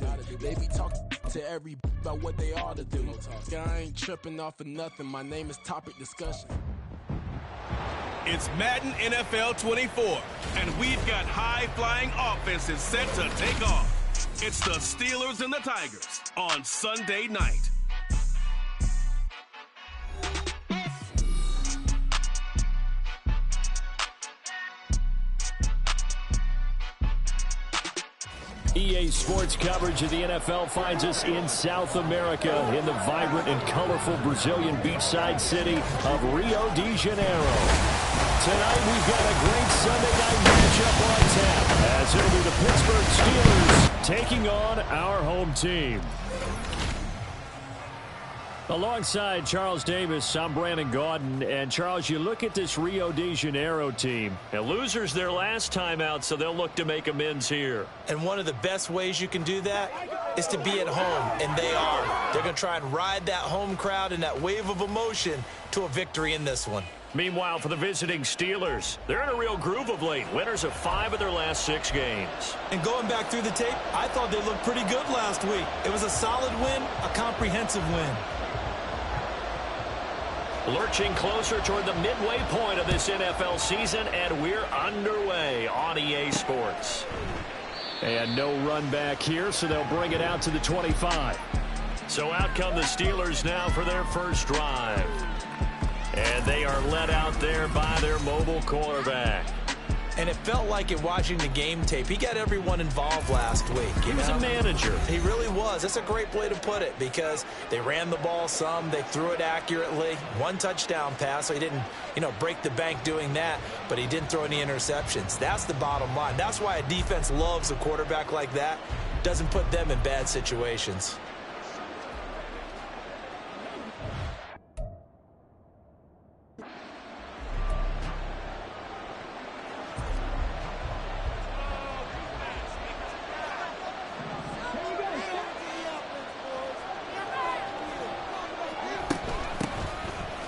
do. They be talking to every about what they ought to do. I ain't tripping off of nothing. My name is Topic Discussion. It's Madden NFL 24, and we've got high-flying offenses set to take off. It's the Steelers and the Tigers on Sunday night. EA Sports coverage of the NFL finds us in South America in the vibrant and colorful Brazilian beachside city of Rio de Janeiro. Tonight we've got a great Sunday night matchup on tap as it'll be the Pittsburgh Steelers taking on our home team. Alongside Charles Davis, I'm Brandon Gaudin. And, Charles, you look at this Rio de Janeiro team. And losers their last time out, so they'll look to make amends here. And one of the best ways you can do that is to be at home, and they are. They're going to try and ride that home crowd and that wave of emotion to a victory in this one. Meanwhile, for the visiting Steelers, they're in a real groove of late. Winners of 5 of their last 6 games. And going back through the tape, I thought they looked pretty good last week. It was a solid win, a comprehensive win. Lurching closer toward the midway point of this NFL season, and we're underway on EA Sports. And no run back here, so they'll bring it out to the 25. So out come the Steelers now for their first drive. And they are led out there by their mobile quarterback. And it felt like it watching the game tape. He got everyone involved last week. He was a manager. He really was. That's a great way to put it because they ran the ball some. They threw it accurately. 1 touchdown pass, so he didn't, break the bank doing that, but he didn't throw any interceptions. That's the bottom line. That's why a defense loves a quarterback like that. Doesn't put them in bad situations.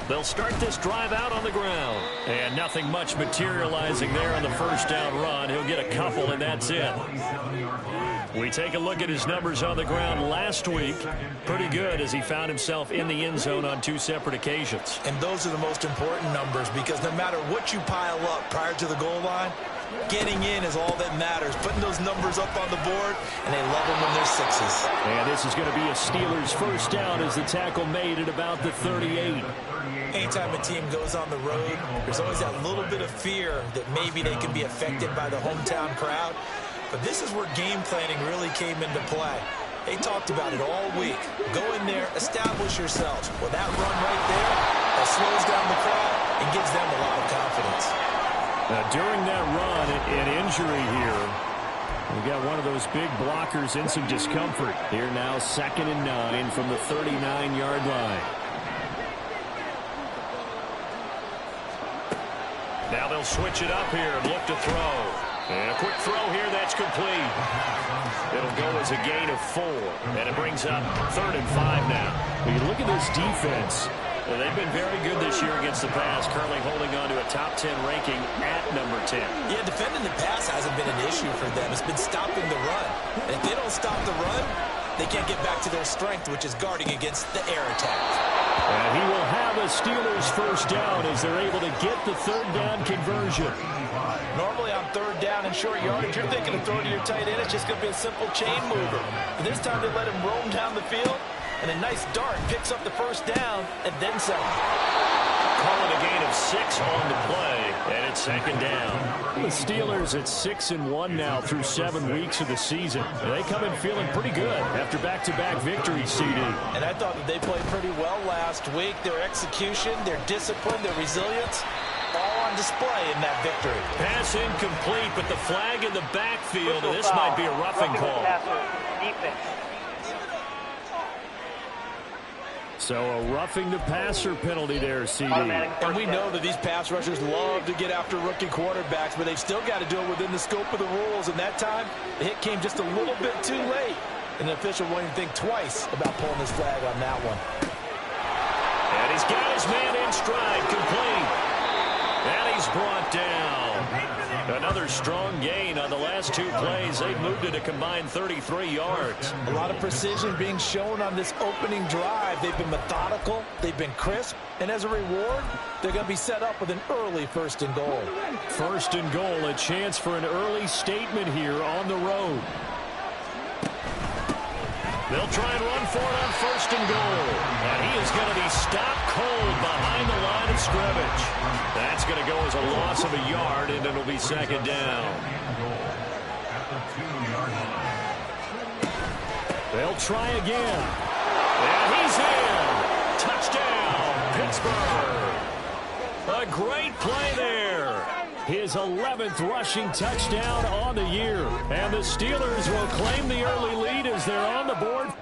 They'll start this drive out on the ground. And nothing much materializing there on the first down run. He'll get a couple, and that's it. We take a look at his numbers on the ground last week. Pretty good as he found himself in the end zone on 2 separate occasions. And those are the most important numbers because no matter what you pile up prior to the goal line, getting in is all that matters. Putting those numbers up on the board, and they love them when they're 6s. And this is going to be a Steelers first down as the tackle made at about the 38. Anytime a team goes on the road, there's always that little bit of fear that maybe they can be affected by the hometown crowd. But this is where game planning really came into play. They talked about it all week. Go in there, establish yourselves. Well, that run right there, that slows down the crowd and gives them a lot of confidence. Now, during that run, an injury here. We got one of those big blockers in some discomfort. Here now, 2nd and 9 from the 39-yard line. Now they'll switch it up here and look to throw. And a quick throw here, that's complete. It'll go as a gain of 4. And it brings up 3rd and 5 now. When you look at this defense, they've been very good this year against the pass, currently holding on to a top 10 ranking at number 10. Yeah, defending the pass hasn't been an issue for them. It's been stopping the run. And if they don't stop the run, they can't get back to their strength, which is guarding against the air attack. And he will have a Steelers first down as they're able to get the 3rd down conversion. Normally on 3rd down and short yardage, you're thinking of throwing to your tight end. It's just going to be a simple chain mover. But this time they let him roam down the field, and a nice dart picks up the first down and then some. Call it a gain of 6 on the play, and it's 2nd down. The Steelers at 6-1 now through 7 weeks of the season. They come in feeling pretty good after back-to-back victories, CD. And I thought that they played pretty well last week. Their execution, their discipline, their resilience, all on display in that victory. Pass incomplete, but the flag in the backfield, and this might be a roughing call. So a roughing the passer penalty there, CD. And we know that these pass rushers love to get after rookie quarterbacks, but they've still got to do it within the scope of the rules. And that time, the hit came just a little bit too late. And the official won't even think twice about pulling his flag on that one. And he's got his man in stride, complete. And he's brought down. Another strong gain on the last 2 plays. They've moved it a combined 33 yards. A lot of precision being shown on this opening drive. They've been methodical. They've been crisp. And as a reward, they're going to be set up with an early 1st and goal. 1st and goal, a chance for an early statement here on the road. They'll try and run for it on 1st and goal. And he is going to be stopped cold behind the line of scrimmage. That's going to go as a loss of a yard, and it'll be 2nd down. They'll try again. And he's in. Touchdown, Pittsburgh. A great play there. His 11th rushing touchdown on the year. And the Steelers will claim the early lead as they're on the board.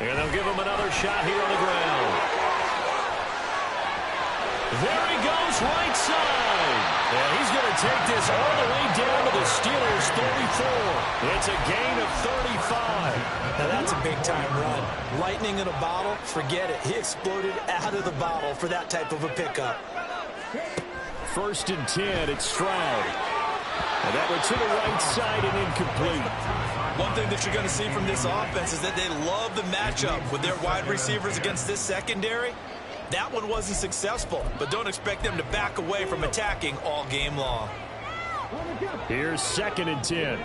And they'll give him another shot here on the ground. There he goes, right side. And he's going to take this all the way down to the Steelers' 34. It's a gain of 35. Now that's a big-time run. Lightning in a bottle, forget it. He exploded out of the bottle for that type of a pickup. 1st and 10, it's Stroud. And that went to the right side and incomplete. One thing that you're going to see from this offense is that they love the matchup with their wide receivers against this secondary. That one wasn't successful, but don't expect them to back away from attacking all game long. Here's 2nd and 10.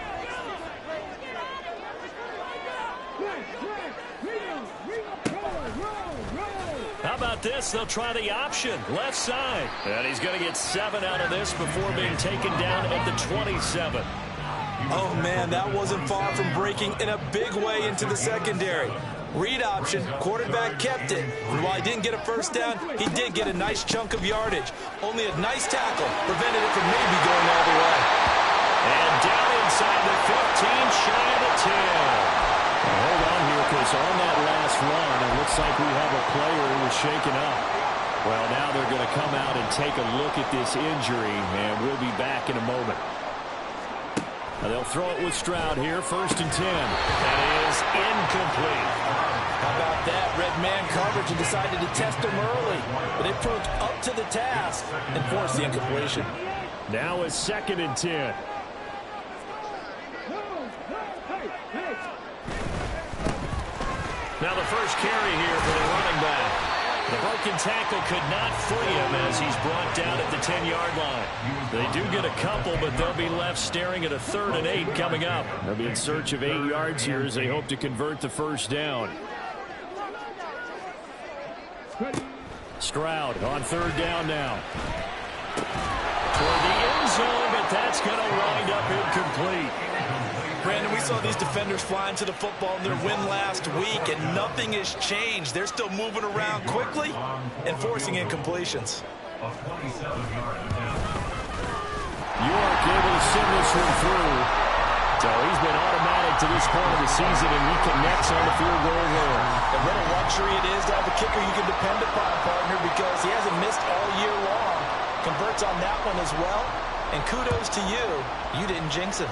How about this? They'll try the option, left side. And he's going to get 7 out of this before being taken down at the 27. Oh, man, that wasn't far from breaking in a big way into the secondary. Read option, quarterback kept it. And while he didn't get a 1st down, he did get a nice chunk of yardage. Only a nice tackle prevented it from maybe going all the way. And down inside the 15, shy of the 10. Hold on here, because on that last run, it looks like we have a player who was shaken up. Well, now they're going to come out and take a look at this injury, and we'll be back in a moment. Now they'll throw it with Stroud here, 1st and 10. That is incomplete. How about that? Red man coverage and decided to test him early. But they proved up to the task and forced the incompletion. Now it's 2nd and 10. Now the first carry here for the running back. The broken tackle could not free him as he's brought down at the 10-yard line. They do get a couple, but they'll be left staring at a 3rd and 8 coming up. They'll be in search of 8 yards here as they hope to convert the 1st down. Stroud on 3rd down now. Toward the end zone, but that's going to wind up incomplete. Brandon, we saw these defenders flying to the football in their win last week, and nothing has changed. They're still moving around quickly and forcing incompletions. York able to send this one through. So he's been automatic to this point of the season, and he connects on the field goal there. And what a luxury it is to have a kicker you can depend upon, partner, because he hasn't missed all year long. Converts on that one as well. And kudos to you. You didn't jinx him.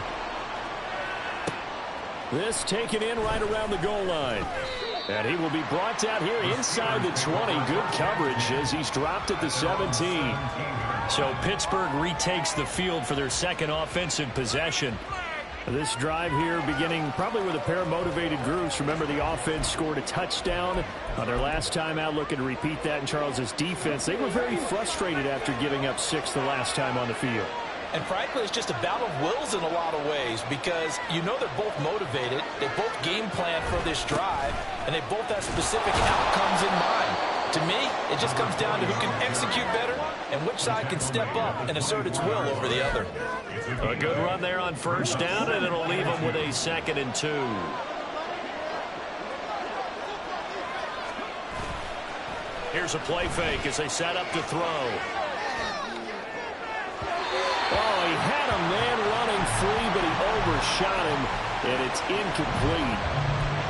This taken in right around the goal line. And he will be brought down here inside the 20. Good coverage as he's dropped at the 17. So Pittsburgh retakes the field for their 2nd offensive possession. This drive here beginning probably with a pair of motivated groups. Remember, the offense scored a touchdown on their last time out, looking to repeat that in Charles's defense. They were very frustrated after giving up 6 the last time on the field. And frankly, it's just a battle of wills in a lot of ways because you know they're both motivated. They both game plan for this drive, and they both have specific outcomes in mind. To me, it just comes down to who can execute better and which side can step up and assert its will over the other. A good run there on 1st down, and it'll leave them with a 2nd and 2. Here's a play fake as they set up to throw. Oh, he had a man running free, but he overshot him, and it's incomplete.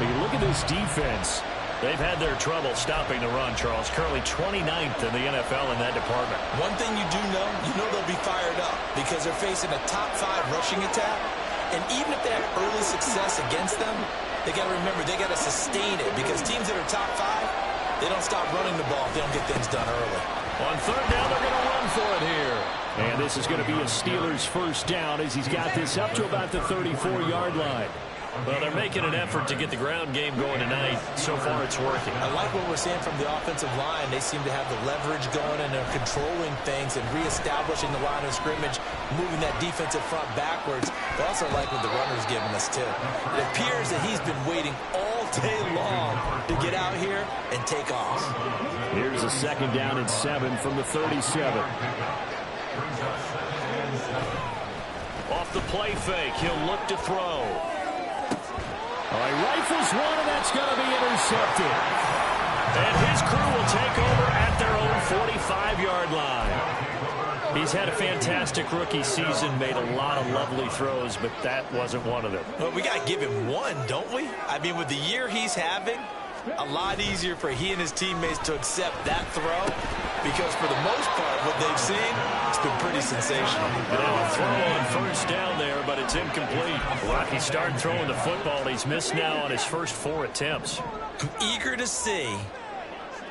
When you look at this defense, they've had their trouble stopping the run, Charles. Currently 29th in the NFL in that department. One thing you do know, they'll be fired up because they're facing a top 5 rushing attack. And even if they have early success against them, they got to remember they got to sustain it because teams that are top 5, they don't stop running the ball if they don't get things done early. On third down, they're going to run for it here. And this is going to be a Steelers first down as he's got this up to about the 34-yard line. Well, they're making an effort to get the ground game going tonight. So far, it's working. I like what we're seeing from the offensive line. They seem to have the leverage going, and they're controlling things and reestablishing the line of scrimmage, moving that defensive front backwards. But also like what the runner's giving us, too. It appears that he's been waiting all day long to get out here and take off. Here's a second down and 7 from the 37. Off the play fake, he'll look to throw. All right, rifles one, and that's going to be intercepted. And his crew will take over at their own 45-yard line. He's had a fantastic rookie season, made a lot of lovely throws, but that wasn't one of them. Well, we got to give him one, don't we? I mean, with the year he's having, a lot easier for he and his teammates to accept that throw because for the most part, what they've seen, it's been pretty sensational. Now a throw on first down there, but it's incomplete. Rocky started throwing the football. He's missed now on his first 4 attempts. I'm eager to see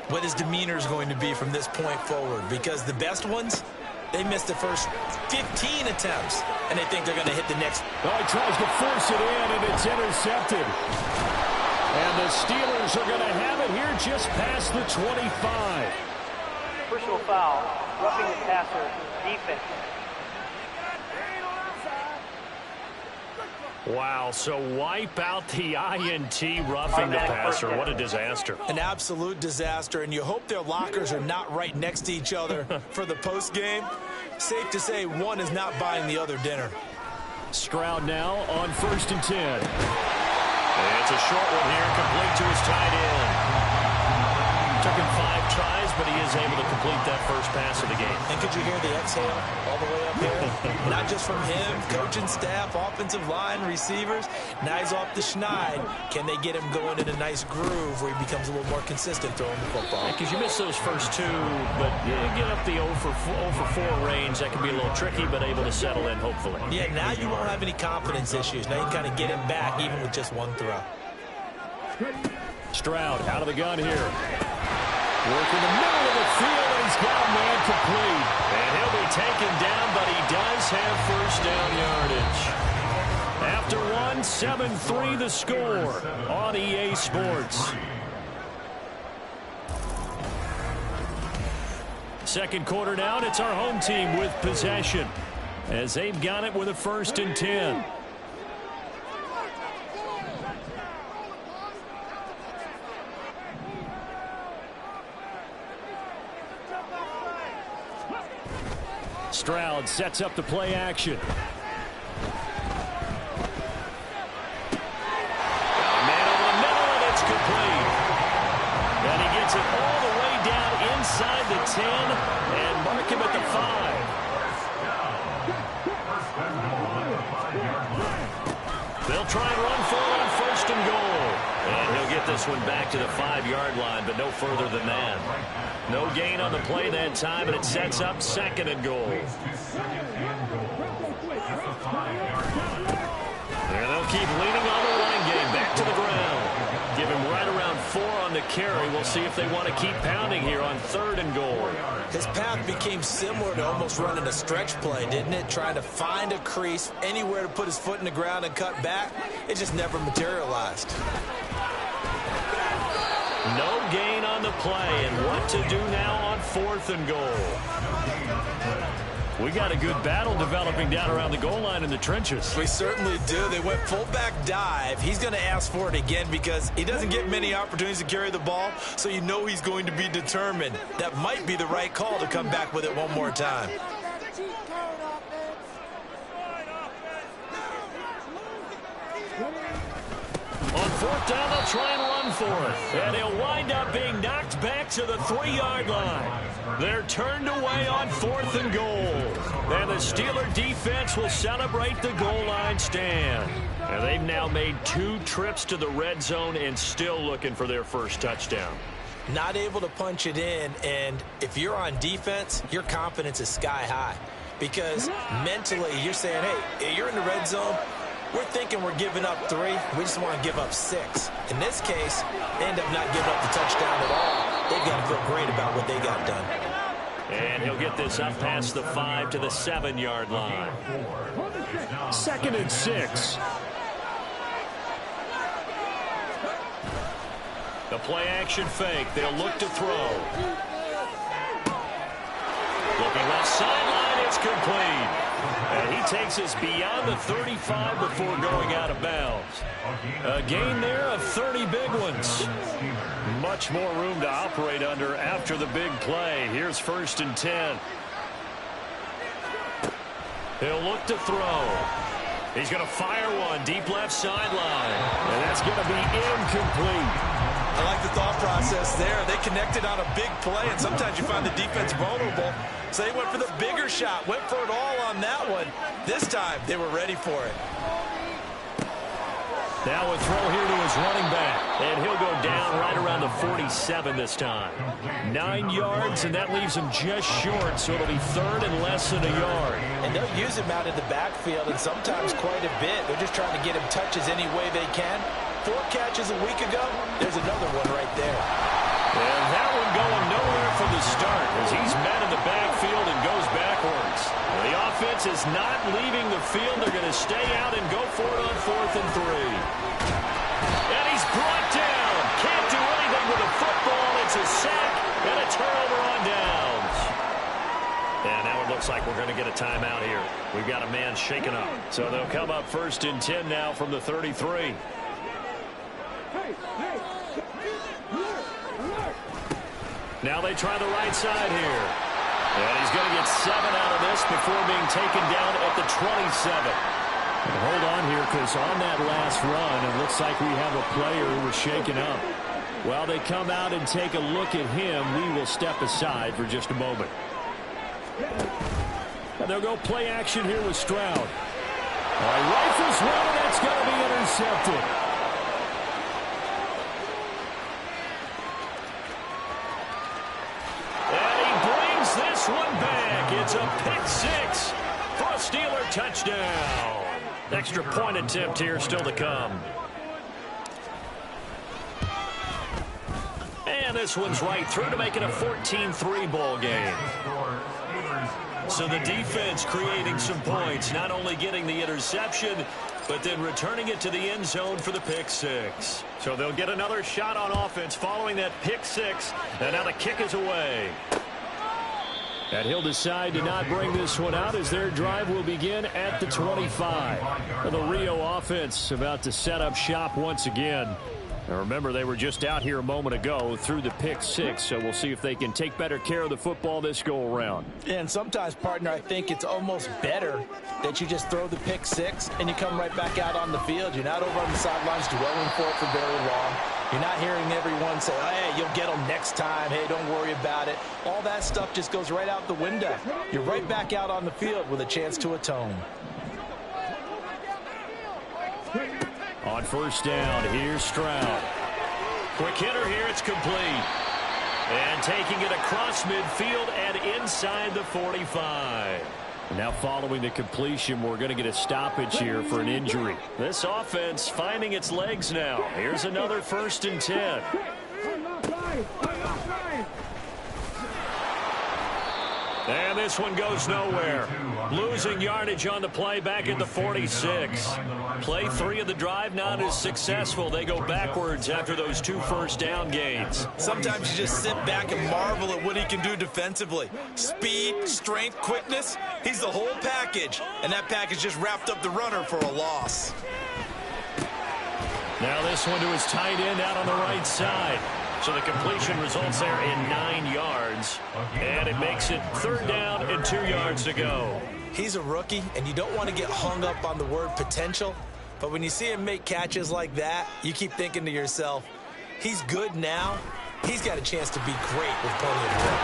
what his demeanor is going to be from this point forward because the best ones, they missed the first 15 attempts, and they think they're going to hit the next. Well, he tries to force it in, and it's intercepted. And the Steelers are going to have it here just past the 25. Personal foul, roughing the passer, defense. Wow, so wipe out the INT roughing the passer. What a disaster. An absolute disaster, and you hope their lockers are not right next to each other for the post game. Safe to say one is not buying the other dinner. Stroud now on 1st and 10. It's a short one here, complete to his tight end. Took him 5 tries, but he is able to complete that first pass of the game. And could you hear the exhale all the way up here? Not just from him, coaching staff, offensive line, receivers. Now he's off the schneid. Can they get him going in a nice groove where he becomes a little more consistent throwing the football? Because you miss those first 2, but you get up the 0 for 4 range. That can be a little tricky, but able to settle in, hopefully. Yeah, now you won't have any confidence issues. Now you kind of get him back, even with just one throw. Stroud out of the gun here. Working the middle of the field, and he's got a man complete. And he'll be taken down, but he does have first down yardage. After 1, 7-3 the score on EA Sports. Second quarter now, and it's our home team with possession as they've got it with a 1st and 10. Stroud sets up the play action. Man over the middle, and it's complete. And he gets it all the way down inside the 10 and mark him at the 5. They'll try and run for it on 1st and goal. And he'll get this one back to the 5-yard line, but no further than that. No gain on the play that time, and it sets up 2nd and goal. And they'll keep leaning on the running game back to the ground. Give him right around 4 on the carry. We'll see if they want to keep pounding here on 3rd and goal. His path became similar to almost running a stretch play, didn't it? Trying to find a crease, anywhere to put his foot in the ground and cut back. It just never materialized. No gain on the play, and what to do now on 4th and goal. We got a good battle developing down around the goal line in the trenches. We certainly do. They went fullback dive. He's going to ask for it again because he doesn't get many opportunities to carry the ball, so you know he's going to be determined. That might be the right call to come back with it one more time. On 4th down, they'll try and run going for it. And he'll wind up being knocked back to the 3-yard line. They're turned away on 4th and goal. And the Steeler defense will celebrate the goal line stand. And they've now made 2 trips to the red zone and still looking for their first touchdown. Not able to punch it in, and if you're on defense, your confidence is sky high. Because mentally, you're saying, hey, you're in the red zone. We're thinking we're giving up 3. We just want to give up 6. In this case, they end up not giving up the touchdown at all. They've got to feel great about what they got done. And he'll get this up past the 5 to the 7-yard line. 2nd and 6. The play-action fake. They'll look to throw. Looking left sideline. It's complete. And he takes us beyond the 35 before going out of bounds. A gain there of 30 big ones. Much more room to operate under after the big play. Here's 1st and 10. He'll look to throw. He's going to fire one deep left sideline. And that's going to be incomplete. I like the thought process there. They connected on a big play, and sometimes you find the defense vulnerable. So they went for the bigger shot, went for it all on that one. This time, they were ready for it. Now a throw here to his running back, and he'll go down right around the 47 this time. 9 yards, and that leaves him just short, so it'll be 3rd and less than a yard. And they'll use him out in the backfield, and sometimes quite a bit. They're just trying to get him touches any way they can. 4 catches a week ago, there's another one right there. And that one going nowhere from the start as he's met in the backfield and goes backwards. The offense is not leaving the field. They're going to stay out and go for it on 4th and 3. And he's brought down. Can't do anything with the football. It's a sack and a turnover on downs. And now it looks like we're going to get a timeout here. We've got a man shaken up. So they'll come up 1st and 10 now from the 33. Now they try the right side here. And he's going to get 7 out of this before being taken down at the 27. And hold on here, because on that last run, it looks like we have a player who was shaken up. While they come out and take a look at him, we will step aside for just a moment. And they'll go play action here with Stroud. All right, rifles one, and that's going to be intercepted. This one back. It's a pick 6 for a Steeler touchdown. Extra point attempt here still to come. And this one's right through to make it a 14-3 ball game. So the defense creating some points, not only getting the interception, but then returning it to the end zone for the pick 6. So they'll get another shot on offense following that pick 6, and now the kick is away. And he'll decide to not bring this one out as their drive will begin at the 25. The Rio offense about to set up shop once again. Now remember, they were just out here a moment ago through the pick 6, so we'll see if they can take better care of the football this go-around. And sometimes, partner, I think it's almost better that you just throw the pick 6 and you come right back out on the field. You're not over on the sidelines dwelling for it for very long. You're not hearing everyone say, oh, hey, you'll get them next time. Hey, don't worry about it. All that stuff just goes right out the window. You're right back out on the field with a chance to atone. On 1st down, here's Stroud. Quick hitter here, it's complete. And taking it across midfield and inside the 45. Now following the completion, we're going to get a stoppage here for an injury. This offense finding its legs now. Here's another 1st and 10. And this one goes nowhere. Losing yardage on the play back at the 46. Play 3 of the drive not as successful. They go backwards after those 2 first down gains. Sometimes you just sit back and marvel at what he can do defensively. Speed, strength, quickness. He's the whole package. And that package just wrapped up the runner for a loss. Now this one to his tight end out on the right side. So the completion results there in 9 yards. And it makes it 3rd down and 2 yards to go. He's a rookie, and you don't want to get hung up on the word potential. But when you see him make catches like that, you keep thinking to yourself, He's good now. He's got a chance to be great with plenty of work.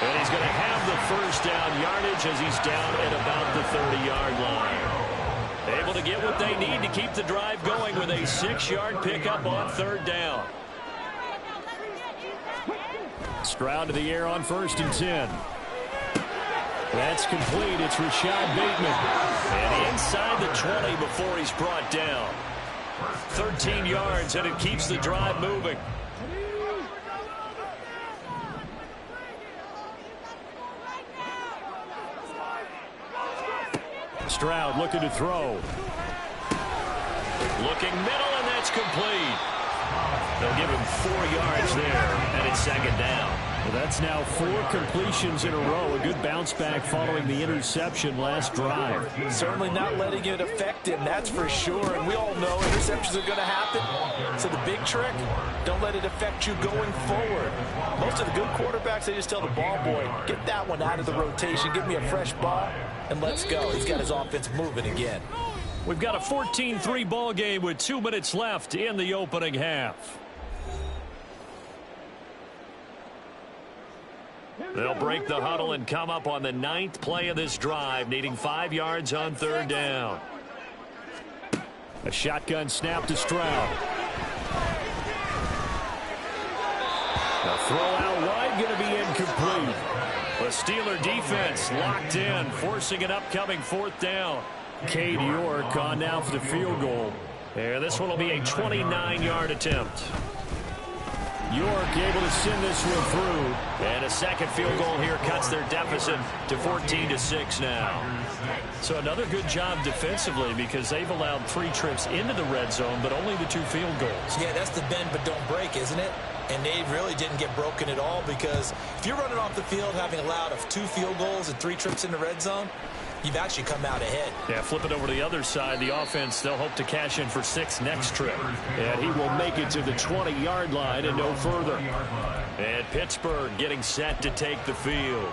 And he's going to have the first down yardage as he's down at about the 30-yard line. Able to get what they need to keep the drive going with a 6-yard pickup on third down. Stroud to the air on 1st and 10. That's complete. It's Rashad Bateman. And inside the 20 before he's brought down. 13 yards, and it keeps the drive moving. Stroud looking to throw. Looking middle, and that's complete. They'll give him 4 yards there, and it's 2nd down. Well, that's now 4 completions in a row. A good bounce back following the interception last drive. Certainly not letting it affect him, that's for sure. And we all know interceptions are going to happen. So the big trick, don't let it affect you going forward. Most of the good quarterbacks, they just tell the ball boy, get that one out of the rotation, give me a fresh ball, and let's go. He's got his offense moving again. We've got a 14-3 ball game with 2 minutes left in the opening half. They'll break the huddle and come up on the 9th play of this drive, needing 5 yards on 3rd down. A shotgun snap to Stroud. A throw out wide, going to be incomplete. The Steeler defense locked in, forcing an upcoming 4th down. Cade York on now for the field goal. And this one will be a 29-yard attempt. York able to send this one through. And a second field goal here cuts their deficit to 14-6 now. So another good job defensively because they've allowed 3 trips into the red zone, but only the 2 field goals. Yeah, that's the bend but don't break, isn't it? And they really didn't get broken at all because if you're running off the field having allowed 2 field goals and 3 trips in the red zone, you've actually come out ahead. Yeah, flip it over to the other side. The offense, they'll hope to cash in for 6 next trip. And he will make it to the 20-yard line and no further. And Pittsburgh getting set to take the field.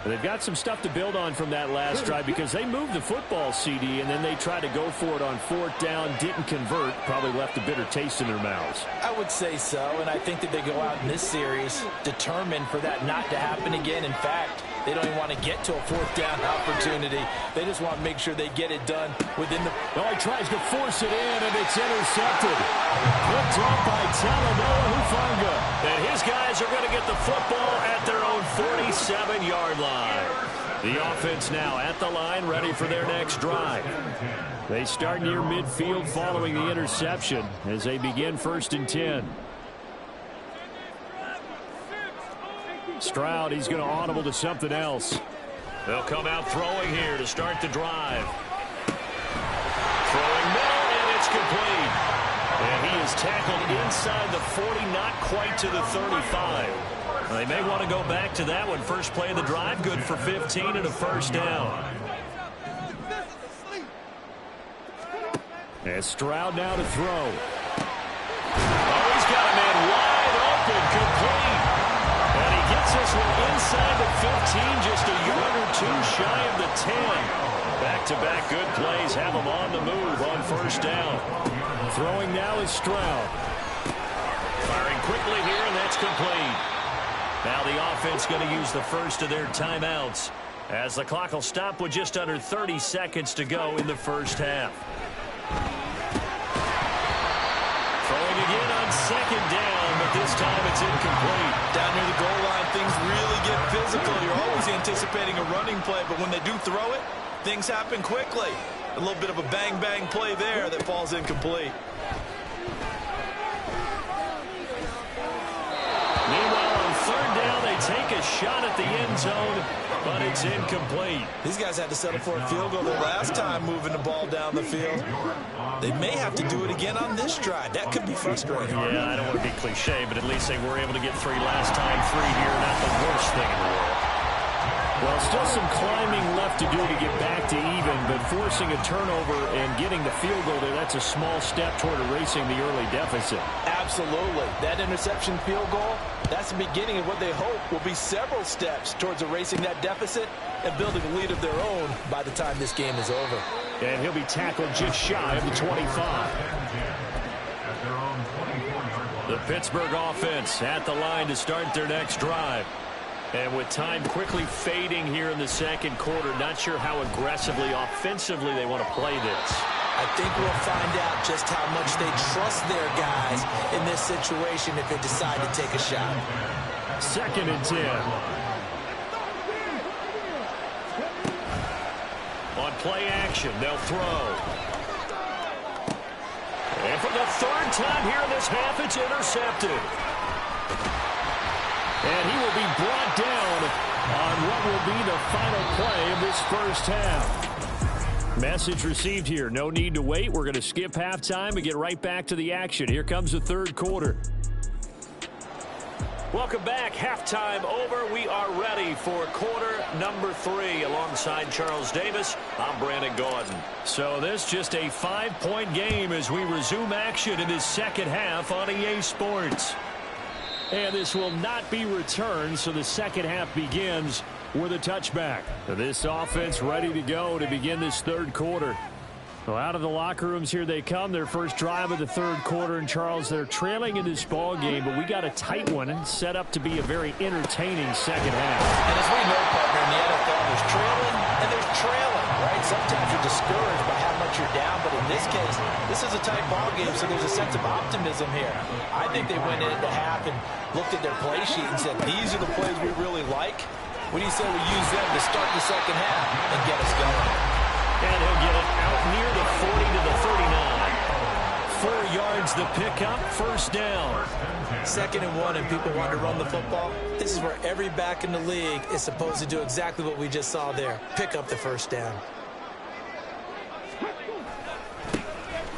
They've got some stuff to build on from that last drive because they moved the football, CD, and then they tried to go for it on 4th down, didn't convert, probably left a bitter taste in their mouths. I would say so, and I think that they go out in this series determined for that not to happen again. In fact, they don't even want to get to a 4th down opportunity. They just want to make sure they get it done within the... Oh, he tries to force it in, and it's intercepted. Picked up by Talanoa Hufanga. And his guys are going to get the football at their own 47-yard line. The offense now at the line, ready for their next drive. They start near midfield following the interception as they begin 1st and 10. Stroud, he's going to audible to something else. They'll come out throwing here to start the drive. Throwing middle, and it's complete. And he is tackled inside the 40, not quite to the 35. They may want to go back to that one. First play of the drive, good for 15 and a 1st down. And Stroud now to throw. Oh, he's got a man wide open, complete. And he gets this one inside the 15, just a yard or 2 shy of the 10. Back-to-back good plays have him on the move on 1st down. Throwing now is Stroud. Firing quickly here, and that's complete. Now the offense going to use the first of their timeouts as the clock will stop with just under 30 seconds to go in the 1st half. Throwing again on 2nd down, but this time it's incomplete. Down near the goal line, things really get physical. You're always anticipating a running play, but when they do throw it, things happen quickly. A little bit of a bang-bang play there that falls incomplete. Meanwhile, on 3rd down, they take a shot at the end zone, but it's incomplete. These guys had to settle for a field goal the last time moving the ball down the field. They may have to do it again on this drive. That could be frustrating. Yeah, I don't want to be cliche, but at least they were able to get 3 last time. 3 here, not the worst thing in the world. Well, still some climbing left to do to get back to even, but forcing a turnover and getting the field goal there, that's a small step toward erasing the early deficit. Absolutely. That interception field goal, that's the beginning of what they hope will be several steps towards erasing that deficit and building a lead of their own by the time this game is over. And he'll be tackled just shy of the 25. The Pittsburgh offense at the line to start their next drive. And with time quickly fading here in the second quarter, not sure how aggressively, offensively they want to play this. I think we'll find out just how much they trust their guys in this situation if they decide to take a shot. 2nd and 10. On play action, they'll throw. And for the 3rd time here in this half, it's intercepted. And he will be brought down on what will be the final play of this first half. Message received here. No need to wait. We're going to skip halftime and get right back to the action. Here comes the 3rd quarter. Welcome back. Halftime over. We are ready for quarter number 3. Alongside Charles Davis, I'm Brandon Gaudin. So this just a 5-point game as we resume action in this second half on EA Sports. And this will not be returned, so the second half begins with a touchback. This offense ready to go to begin this 3rd quarter. Well, out of the locker rooms here they come. Their first drive of the 3rd quarter. And, Charles, they're trailing in this ball game, but we got a tight one and set up to be a very entertaining second half. And as we know, partner, in the NFL, there's trailing and there's trailing, right? Sometimes you're discouraged by how much you're down, but in this case, this is a tight ball game, so there's a sense of optimism here. I think they went into half and looked at their play sheet and said, these are the plays we really like. What do you say we use them to start the second half and get us going? And he'll get it out near the 40 to the 39. 4 yards the pickup, first down. 2nd and 1, and people want to run the football. This is where every back in the league is supposed to do exactly what we just saw there. Pick up the first down.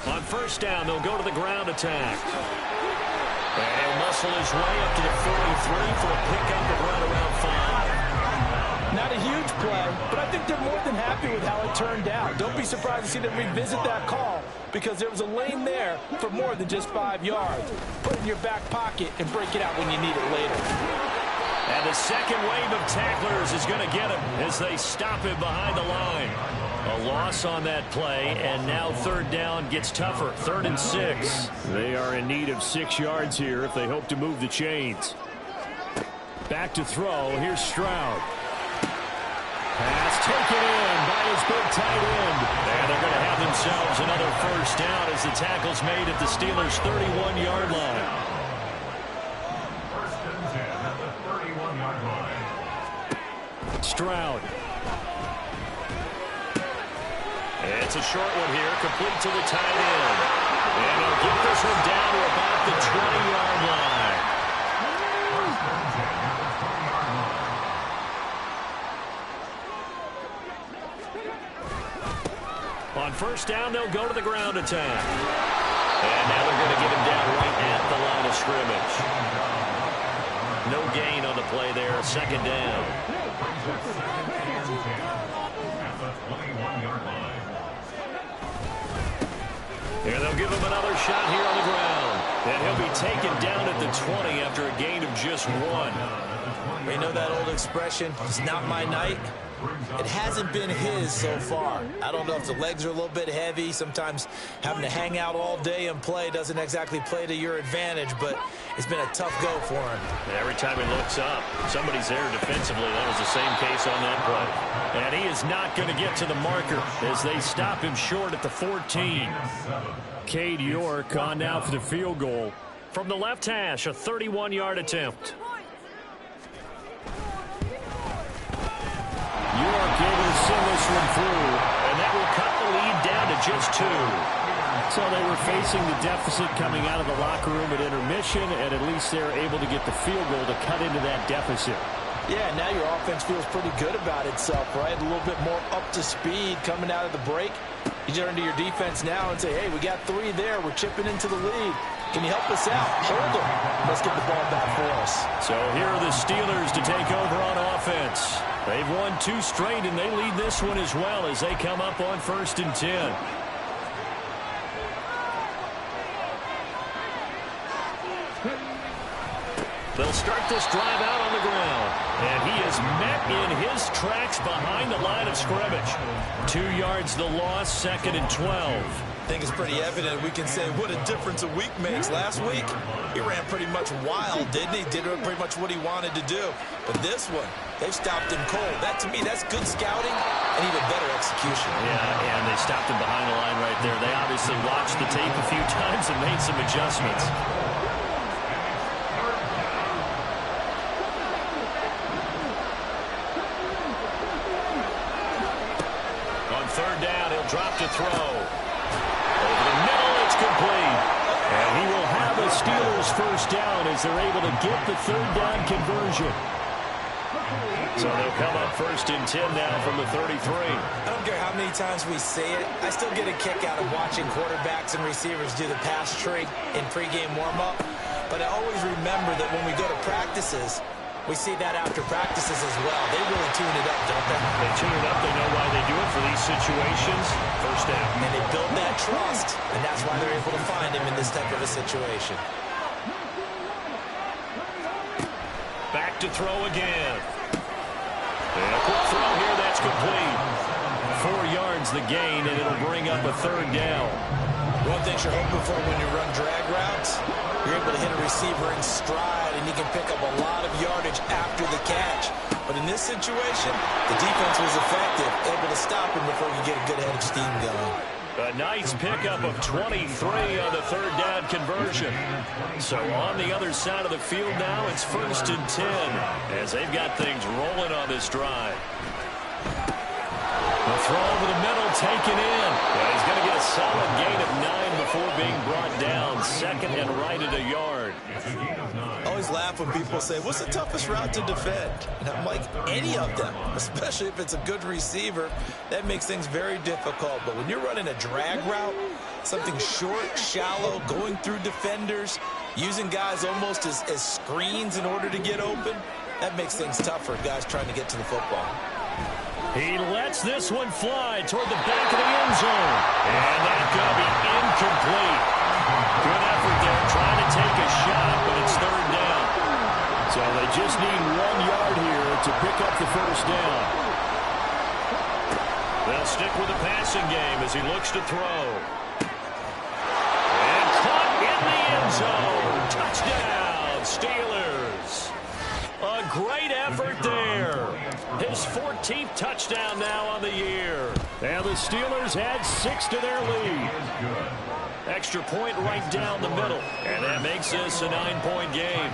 On first down, they'll go to the ground attack. And he'll muscle his way up to the 43 for a pickup of right around 5. Not a huge play, but I think they're more than happy with how it turned out. Don't be surprised to see them revisit that call because there was a lane there for more than just 5 yards. Put it in your back pocket and break it out when you need it later. And the second wave of tacklers is going to get him as they stop him behind the line. A loss on that play, and now 3rd down gets tougher. 3rd and 6. They are in need of 6 yards here if they hope to move the chains. Back to throw. Here's Stroud. Pass taken in by his big tight end. And they're going to have themselves another first down as the tackle's made at the Steelers' 31-yard line. Stroud. It's a short one here, complete to the tight end. And he'll get this one down to about the 20-yard line. On first down, they'll go to the ground attack. And now they're going to get him down right at the line of scrimmage. No gain on the play there, 2nd down. And they'll give him another shot here on the ground. And he'll be taken down at the 20 after a gain of just 1. You know that old expression, it's not my night? It hasn't been his so far. I don't know if the legs are a little bit heavy. Sometimes having to hang out all day and play doesn't exactly play to your advantage, but it's been a tough go for him. Every time he looks up, somebody's there defensively. That was the same case on that play. And he is not going to get to the marker as they stop him short at the 14. Cade York on now for the field goal. From the left hash, a 31-yard attempt. York able to send this one through, and that will cut the lead down to just 2. So they were facing the deficit coming out of the locker room at intermission, and at least they're able to get the field goal to cut into that deficit. Yeah, now your offense feels pretty good about itself, right? A little bit more up to speed coming out of the break. You turn to your defense now and say, hey, we got 3 there. We're chipping into the lead. Can you help us out? Hold them. Let's get the ball back for us. So here are the Steelers to take over on offense. They've won 2 straight, and they lead this one as well as they come up on 1st and 10. They'll start this drive out on the ground. And he is met in his tracks behind the line of scrimmage. 2 yards the loss, 2nd and 12. I think it's pretty evident. We can say what a difference a week makes. Last week, he ran pretty much wild, didn't he? Did pretty much what he wanted to do. But this one, they've stopped him cold. That, to me, that's good scouting and even better execution. Yeah, and they stopped him behind the line right there. They obviously watched the tape a few times and made some adjustments. On third down, he'll drop to throw. Over the middle, it's complete. And he will have a Steelers first down as they're able to get the third down conversion. So they'll come up first and 10 now from the 33. I don't care how many times we say it. I still get a kick out of watching quarterbacks and receivers do the pass tree in pregame warm-up. But I always remember that when we go to practices, we see that after practices as well. They really tune it up, don't they? They tune it up. They know why they do it for these situations. First down. And they build that trust, and that's why they're able to find him in this type of a situation. Back to throw again. And a quick throw here, that's complete. 4 yards the gain, and it'll bring up a third down. One thing you're hoping for when you run drag routes, you're able to hit a receiver in stride, and he can pick up a lot of yardage after the catch. But in this situation, the defense was effective, able to stop him before you get a good head of steam going. A nice pickup of 23 on the third down conversion. So on the other side of the field now, it's first and 10 as they've got things rolling on this drive. The throw over the middle, taken in. And he's going to get a solid gain of 9 before being brought down. Second and right at a yard. I always laugh when people say, what's the toughest route to defend? And I'm like, any of them, especially if it's a good receiver. That makes things very difficult. But when you're running a drag route, something short, shallow, going through defenders, using guys almost as screens in order to get open, that makes things tough for guys trying to get to the football. He lets this one fly toward the back of the end zone. And that's going to be incomplete. Good effort there, trying to take a shot, but it's third down. So they just need 1 yard here to pick up the first down. They'll stick with the passing game as he looks to throw. And caught in the end zone. Touchdown, Steelers. A great effort there. His 14th touchdown now on the year. And the Steelers add 6 to their lead. Extra point right down the middle. And that makes this a 9-point game.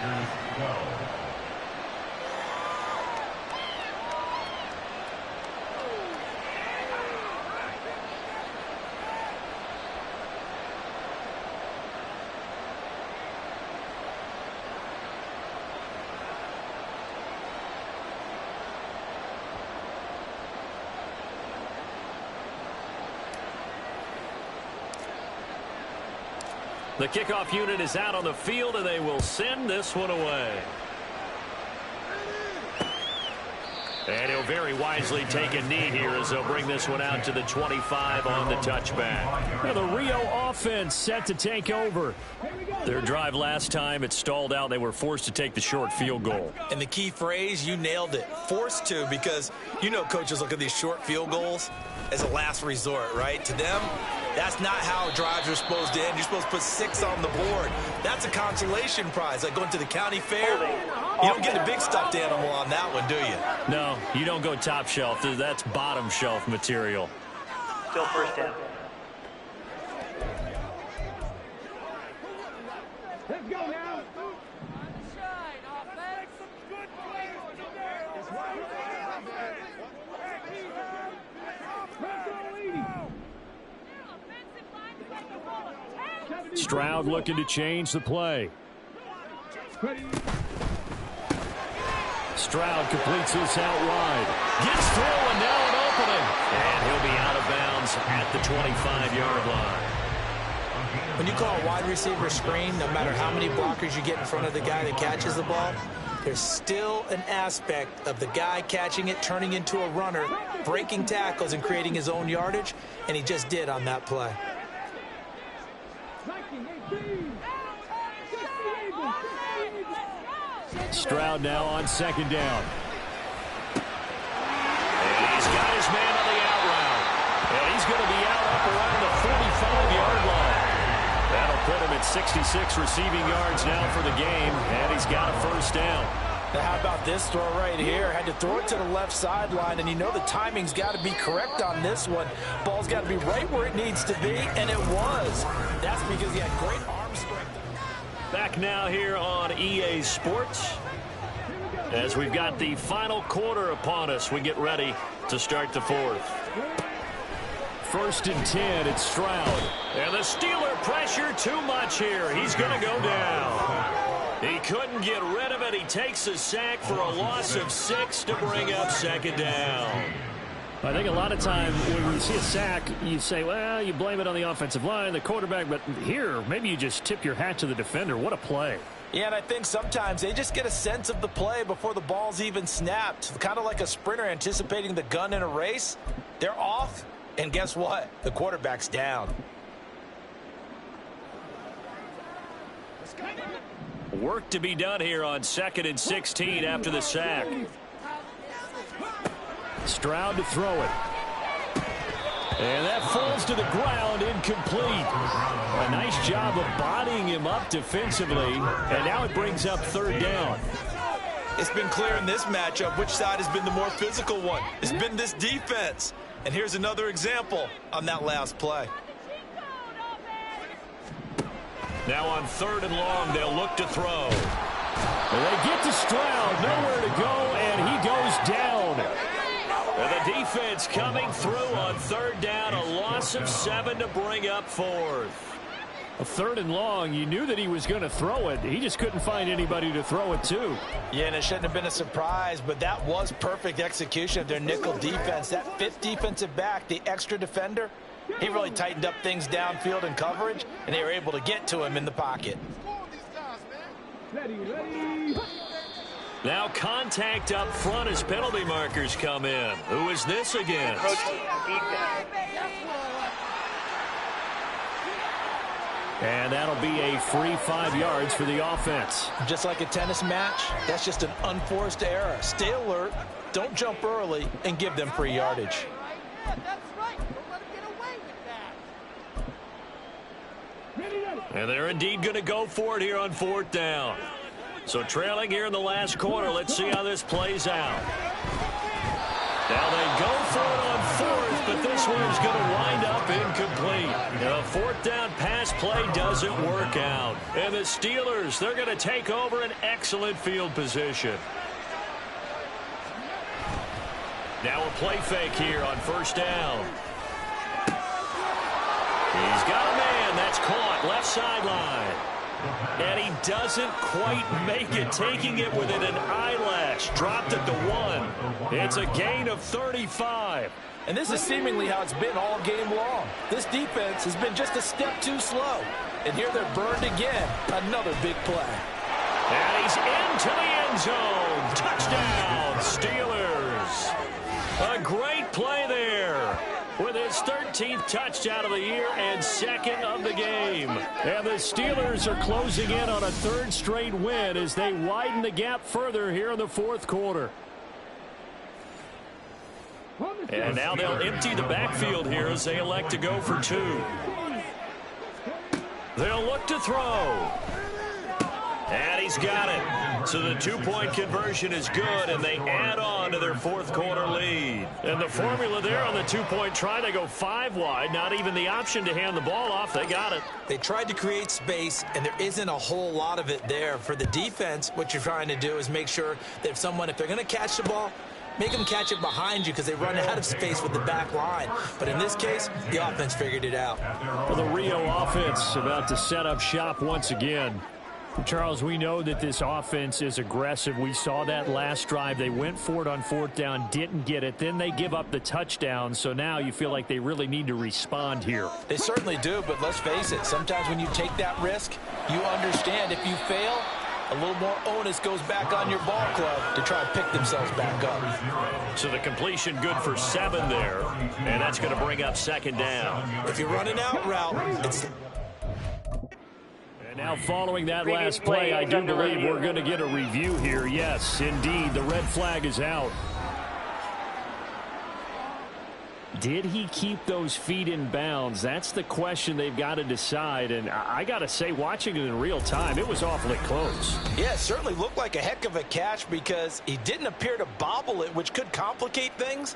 The kickoff unit is out on the field, and they will send this one away. And he'll very wisely take a knee here as they'll bring this one out to the 25 on the touchback. Now the Rio offense set to take over. Their drive last time, it stalled out. They were forced to take the short field goal. And the key phrase, you nailed it. Forced to, because you know coaches look at these short field goals as a last resort, right? To them, that's not how drives are supposed to end. You're supposed to put 6 on the board. That's a consolation prize. Like going to the county fair, you don't get a big stuffed animal on that one, do you? No, you don't go top shelf. That's bottom shelf material. Still first down. Let's go now. Stroud looking to change the play. Stroud completes this out wide. Gets through, and now an opening. And he'll be out of bounds at the 25-yard line. When you call a wide receiver screen, no matter how many blockers you get in front of the guy that catches the ball, there's still an aspect of the guy catching it, turning into a runner, breaking tackles and creating his own yardage, and he just did on that play. Stroud now on second down. And he's got his man on the out route. And he's going to be out up around the 45-yard line. That'll put him at 66 receiving yards now for the game, and he's got a first down. Now how about this throw right here? Had to throw it to the left sideline, and you know the timing's got to be correct on this one. Ball's got to be right where it needs to be, and it was. That's because he had great arm strength. Back now here on EA Sports. As we've got the final quarter upon us, we get ready to start the fourth. 1st and 10, it's Stroud. And the Steeler pressure too much here. He's going to go down. He couldn't get rid of it. He takes a sack for a loss of 6 to bring up 2nd down. I think a lot of time when you see a sack, you say, well, you blame it on the offensive line, the quarterback, but here, maybe you just tip your hat to the defender. What a play. Yeah, and I think sometimes they just get a sense of the play before the ball's even snapped. Kind of like a sprinter anticipating the gun in a race. They're off, and guess what? The quarterback's down. Work to be done here on 2nd and 16 after the sack. Stroud to throw it. And that falls to the ground, incomplete. A nice job of bodying him up defensively, and now it brings up 3rd down. It's been clear in this matchup which side has been the more physical one. It's been this defense. And here's another example on that last play. Now on 3rd and long, they'll look to throw. And they get to Stroud, nowhere to go, and he goes down. And the defense coming through on 3rd down, a loss of 7 to bring up 4th. A 3rd and long, you knew that he was going to throw it. He just couldn't find anybody to throw it to. Yeah, and it shouldn't have been a surprise, but that was perfect execution of their nickel defense. That 5th defensive back, the extra defender, he really tightened up things downfield in coverage, and they were able to get to him in the pocket. Now contact up front as penalty markers come in. Who is this against? And that'll be a free 5 yards for the offense. Just like a tennis match, that's just an unforced error. Stay alert, don't jump early, and give them free yardage. And they're indeed going to go for it here on 4th down. So trailing here in the last quarter, let's see how this plays out. Now they go for it on 4th, but this one's going to wind up incomplete. The 4th down pass play doesn't work out. And the Steelers, they're going to take over an excellent field position. Now a play fake here on 1st down. He's got a man. That's caught. Left sideline. And he doesn't quite make it, taking it within an eyelash. Dropped it to 1. It's a gain of 35. And this is seemingly how it's been all game long. This defense has been just a step too slow. And here they're burned again. Another big play. And he's into the end zone. Touchdown, Steelers. A great play there, with his 13th touchdown of the year and 2nd of the game. And the Steelers are closing in on a 3rd straight win as they widen the gap further here in the 4th quarter. And now they'll empty the backfield here as they elect to go for 2. They'll look to throw. And he's got it. So the 2-point conversion is good, and they add on to their 4th quarter lead. And the formula there on the 2-point try, they go 5 wide. Not even the option to hand the ball off. They got it. They tried to create space, and there isn't a whole lot of it there. For the defense, what you're trying to do is make sure that if they're going to catch the ball, make them catch it behind you because they run out of space with the back line. But in this case, the offense figured it out. Well, the Rio offense about to set up shop once again. Charles, we know that this offense is aggressive. We saw that last drive. They went for it on 4th down, didn't get it. Then they give up the touchdown. So now you feel like they really need to respond here. They certainly do, but let's face it. Sometimes when you take that risk, you understand if you fail, a little more onus goes back on your ball club to try and pick themselves back up. So the completion good for 7 there, and that's going to bring up 2nd down. If you're running out route, it's... And now following that last play, I do believe we're going to get a review here. Yes, indeed, the red flag is out. Did he keep those feet in bounds? That's the question they've got to decide. And I got to say, watching it in real time, it was awfully close. Yeah, it certainly looked like a heck of a catch because he didn't appear to bobble it, which could complicate things.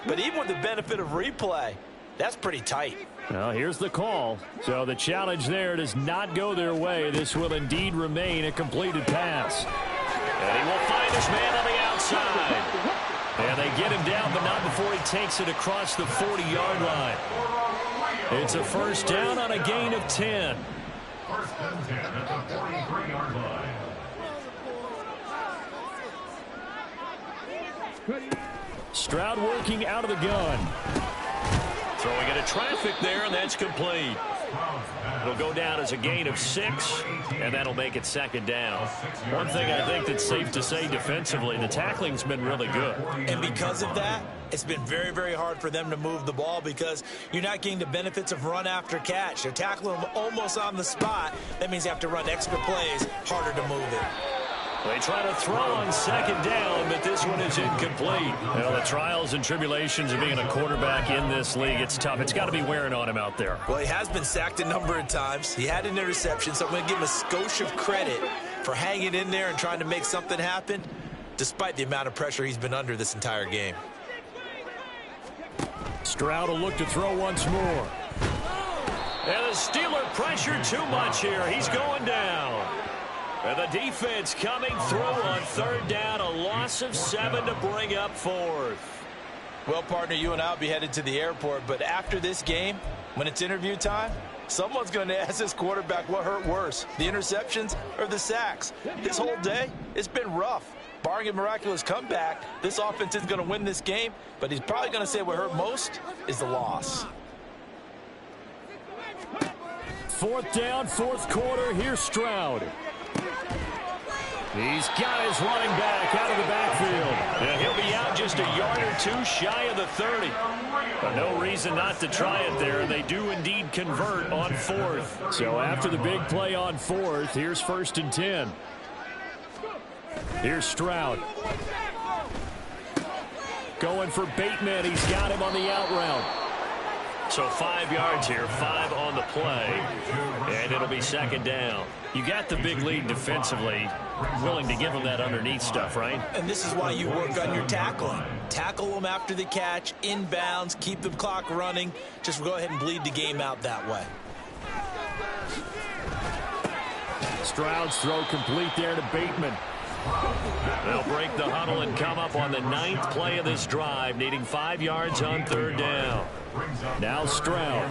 But even with the benefit of replay, that's pretty tight. Well, here's the call. So the challenge there does not go their way. This will indeed remain a completed pass. And he will find his man on the outside. And they get him down, but not before he takes it across the 40-yard line. It's a first down on a gain of 10. First and 10 at the 43-yard line. Stroud working out of the gun. Throwing into traffic there, and that's complete. It'll go down as a gain of 6, and that'll make it second down. One thing I think that's safe to say defensively, the tackling's been really good. And because of that, it's been very, very hard for them to move the ball because you're not getting the benefits of run after catch. They're tackling them almost on the spot. That means you have to run extra plays, harder to move it. They try to throw on second down, but this one is incomplete. Well, the trials and tribulations of being a quarterback in this league, it's tough. It's got to be wearing on him out there. Well, he has been sacked a number of times. He had an interception, so I'm going to give him a skosh of credit for hanging in there and trying to make something happen, despite the amount of pressure he's been under this entire game. Stroud will look to throw once more. And the Steeler pressure too much here. He's going down. And the defense coming through on third down. A loss of 7 to bring up fourth. Well, partner, you and I will be headed to the airport, but after this game, when it's interview time, someone's going to ask this quarterback what hurt worse, the interceptions or the sacks. This whole day, it's been rough. Barring a miraculous comeback, this offense is going to win this game, but he's probably going to say what hurt most is the loss. Fourth down, fourth quarter. Here's Stroud. He's got his running back out of the backfield. And he'll be out just a yard or two shy of the 30. But no reason not to try it there. They do indeed convert on fourth. So after the big play on fourth, here's first and 10. Here's Stroud. Going for Bateman. He's got him on the out route. So 5 yards here, 5 on the play, and it'll be second down. You got the big lead defensively, willing to give them that underneath stuff, right? And this is why you work on your tackling. Tackle them after the catch, inbounds, keep the clock running. Just go ahead and bleed the game out that way. Stroud's throw complete there to Bateman. They'll break the huddle and come up on the 9th play of this drive, needing 5 yards on third down. Now Stroud.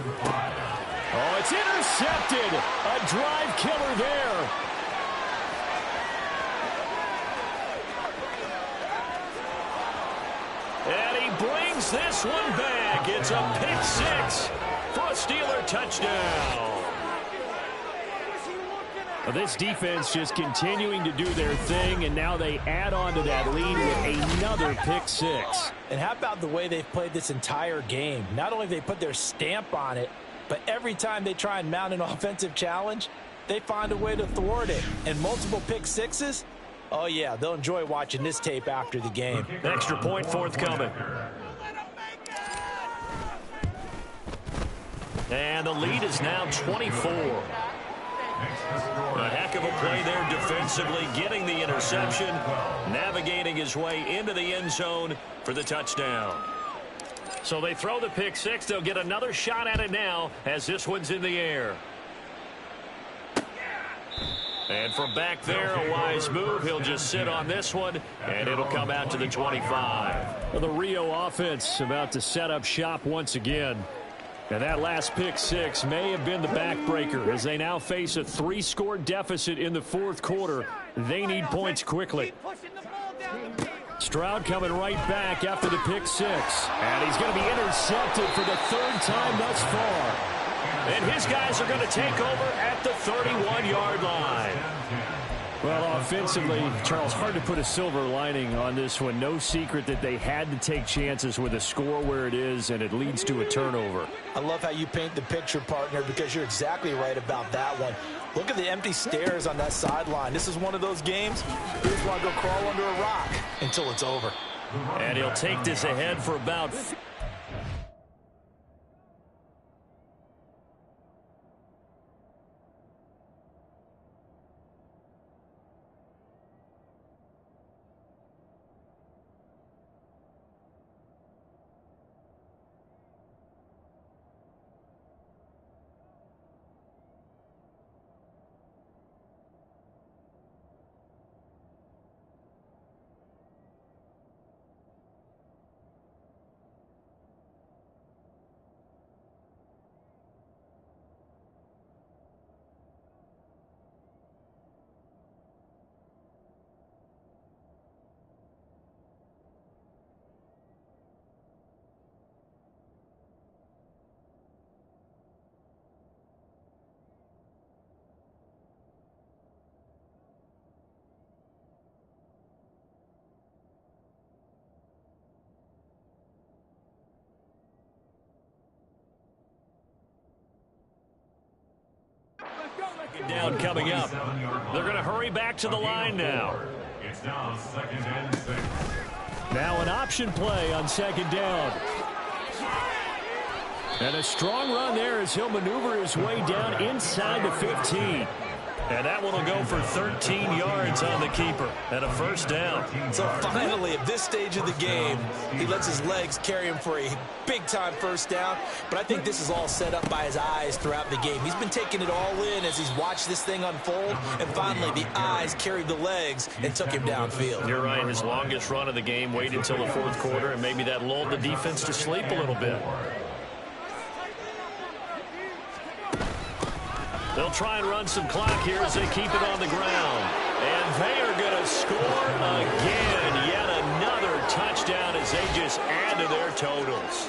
Oh, it's intercepted. A drive killer there. And he brings this one back. It's a pick 6 for a Steeler touchdown. Well, this defense just continuing to do their thing, and now they add on to that lead with another pick 6. And how about the way they've played this entire game? Not only have they put their stamp on it, but every time they try and mount an offensive challenge, they find a way to thwart it. And multiple pick 6s, oh yeah, they'll enjoy watching this tape after the game. Extra point forthcoming. And the lead is now 24. A heck of a play there defensively, getting the interception, navigating his way into the end zone for the touchdown. So they throw the pick 6. They'll get another shot at it now as this one's in the air. And from back there, a wise move. He'll just sit on this one, and it'll come out to the 25. Well, the Rio offense about to set up shop once again. And that last pick 6 may have been the backbreaker as they now face a 3-score deficit in the fourth quarter. They need points quickly. Stroud coming right back after the pick 6. And he's going to be intercepted for the 3rd time thus far. And his guys are going to take over at the 31-yard line. Well, offensively, Charles, hard to put a silver lining on this one. No secret that they had to take chances with a score where it is, and it leads to a turnover. I love how you paint the picture, partner, because you're exactly right about that one. Look at the empty stares on that sideline. This is one of those games, you just want to go crawl under a rock until it's over. And he'll take this ahead for about Down coming up. They're going to hurry back to the line now. It's now 2nd and 6. Now an option play on 2nd down. And a strong run there as he'll maneuver his way down inside the 15. And that one will go for 13 yards on the keeper and a 1st down. So finally, at this stage of the game, he lets his legs carry him for a big-time 1st down. But I think this is all set up by his eyes throughout the game. He's been taking it all in as he's watched this thing unfold. And finally, the eyes carried the legs and took him downfield. You're right. His longest run of the game waited until the 4th quarter, and maybe that lulled the defense to sleep a little bit. They'll try and run some clock here as they keep it on the ground. And they are going to score again. Yet another touchdown as they just add to their totals.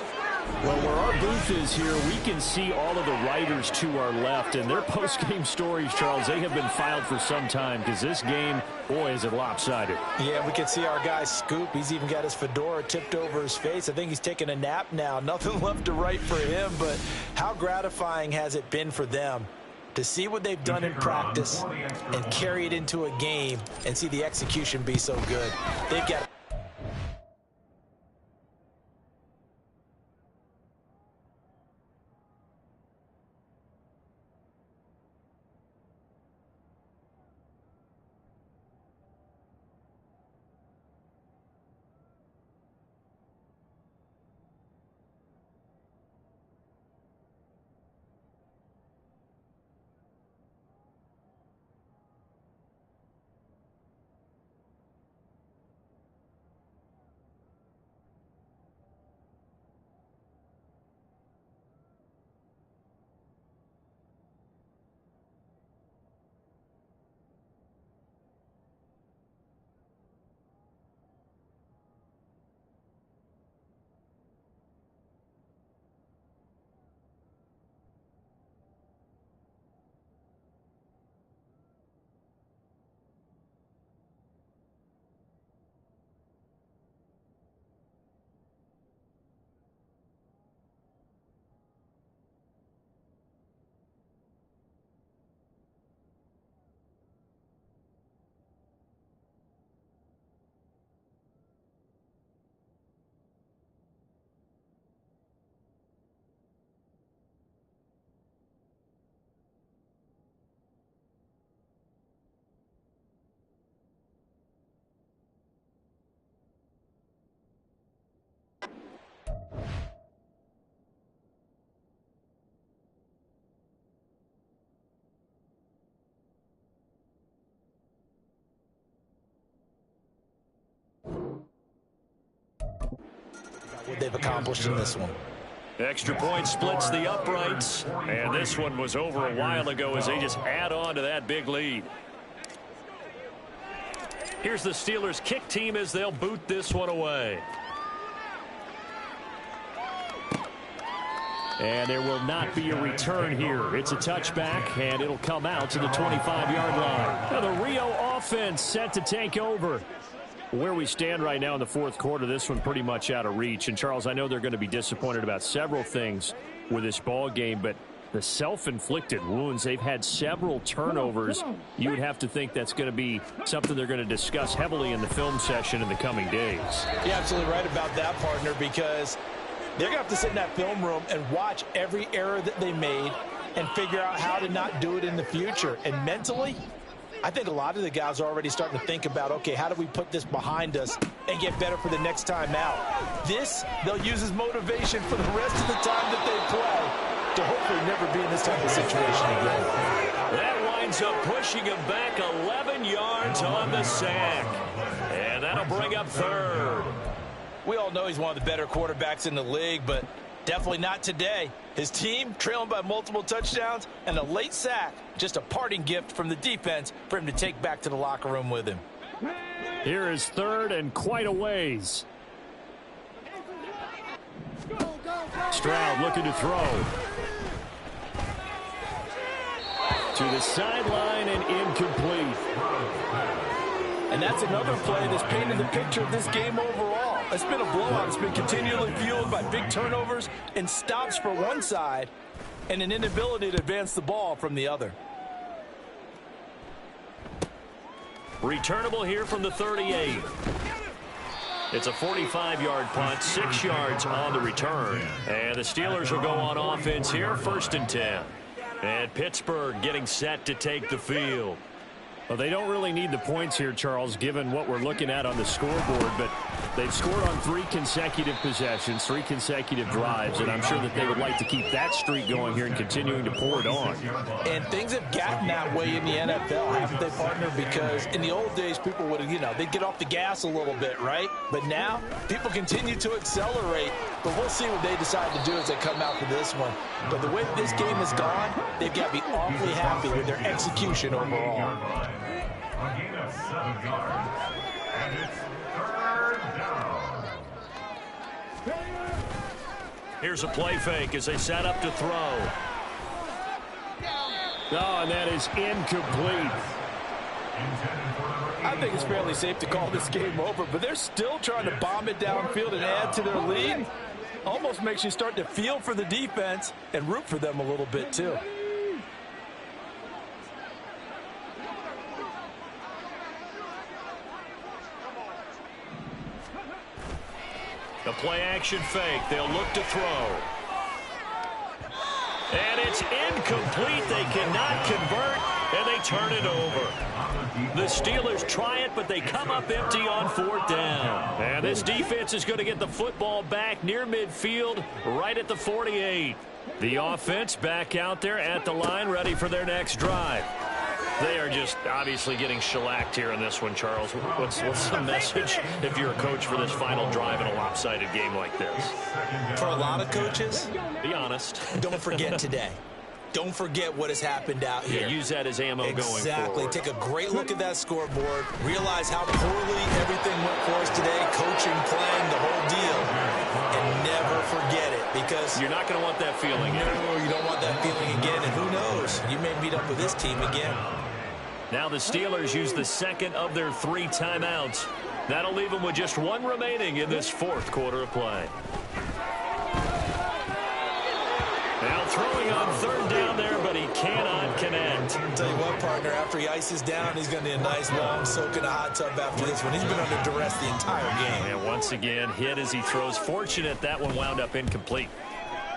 Well, where our booth is here, we can see all of the writers to our left. And their post-game stories, Charles, they have been filed for some time because this game, boy, is it lopsided. Yeah, we can see our guy Scoop. He's even got his fedora tipped over his face. I think he's taking a nap now. Nothing left to write for him, but how gratifying has it been for them to see what they've done in practice and carry it into a game and see the execution be so good. They've got what they've accomplished in this one. Extra point splits the uprights, and this one was over a while ago as they just add on to that big lead. Here's the Steelers kick team as they'll boot this one away. And there will not be a return here. It's a touchback, and it'll come out to the 25-yard line. Now the Rio offense set to take over. Where we stand right now in the 4th quarter, this one pretty much out of reach. And, Charles, I know they're going to be disappointed about several things with this ball game, but the self-inflicted wounds, they've had several turnovers. You would have to think that's going to be something they're going to discuss heavily in the film session in the coming days. You're absolutely right about that, partner, because they're going to have to sit in that film room and watch every error that they made and figure out how to not do it in the future. And mentally, I think a lot of the guys are already starting to think about, okay, how do we put this behind us and get better for the next time out? This, they'll use as motivation for the rest of the time that they play to hopefully never be in this type of situation again. That winds up pushing him back 11 yards on the sack. And that'll bring up 3rd. We all know he's one of the better quarterbacks in the league, but definitely not today. His team trailing by multiple touchdowns and a late sack, just a parting gift from the defense for him to take back to the locker room with him. Here is 3rd and quite a ways. Stroud looking to throw. To the sideline and incomplete. And that's another play that's painted the picture of this game overall. It's been a blowout. It's been continually fueled by big turnovers and stops for one side and an inability to advance the ball from the other. Returnable here from the 38. It's a 45-yard punt, 6 yards on the return. And the Steelers will go on offense here, 1st and 10. And Pittsburgh getting set to take the field. Well, they don't really need the points here, Charles, given what we're looking at on the scoreboard, but they've scored on 3 consecutive possessions, 3 consecutive drives, and I'm sure that they would like to keep that streak going here and continuing to pour it on. And things have gotten that way in the NFL, haven't they, partner? Because in the old days, people would, they'd get off the gas a little bit, right? But now, people continue to accelerate, but we'll see what they decide to do as they come out for this one. But the way this game has gone, they've got to be awfully happy with their execution overall. A gain of 7 yards, and it's 3rd down. Here's a play fake as they set up to throw. Oh, and that is incomplete. I think it's fairly safe to call this game over, but they're still trying to bomb it downfield and add to their lead. Almost makes you start to feel for the defense and root for them a little bit, too. The play-action fake. They'll look to throw. And it's incomplete. They cannot convert, and they turn it over. The Steelers try it, but they come up empty on 4th down. And this defense is going to get the football back near midfield, right at the 48. The offense back out there at the line, ready for their next drive. They are just obviously getting shellacked here in this one, Charles. What's the message if you're a coach for this final drive in a lopsided game like this? For a lot of coaches, be honest. Don't forget today. Don't forget what has happened out here. Yeah, use that as ammo going forward. Exactly. Take a great look at that scoreboard. Realize how poorly everything went for us today. Coaching, playing, the whole deal. And never forget it, because you're not going to want that feeling again. No, you don't want that feeling again. And who knows? You may meet up with this team again. Now the Steelers use the 2nd of their 3 timeouts. That'll leave them with just 1 remaining in this 4th quarter of play. Now throwing on 3rd down there, but he cannot connect. I'll tell you what, partner, after he ices down, he's going to need a nice long soak in a hot tub after this one. He's been under duress the entire game. And once again, hit as he throws. Fortunate that one wound up incomplete.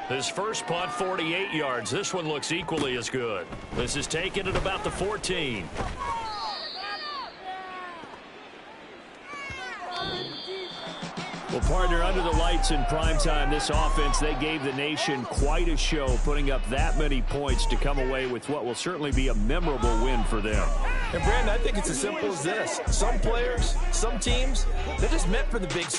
His first punt, 48 yards. This one looks equally as good. This is taken at about the 14. Well, partner, under the lights in primetime, this offense, they gave the nation quite a show, putting up that many points to come away with what will certainly be a memorable win for them. And, Brandon, I think it's as simple as this. Some players, some teams, they're just meant for the big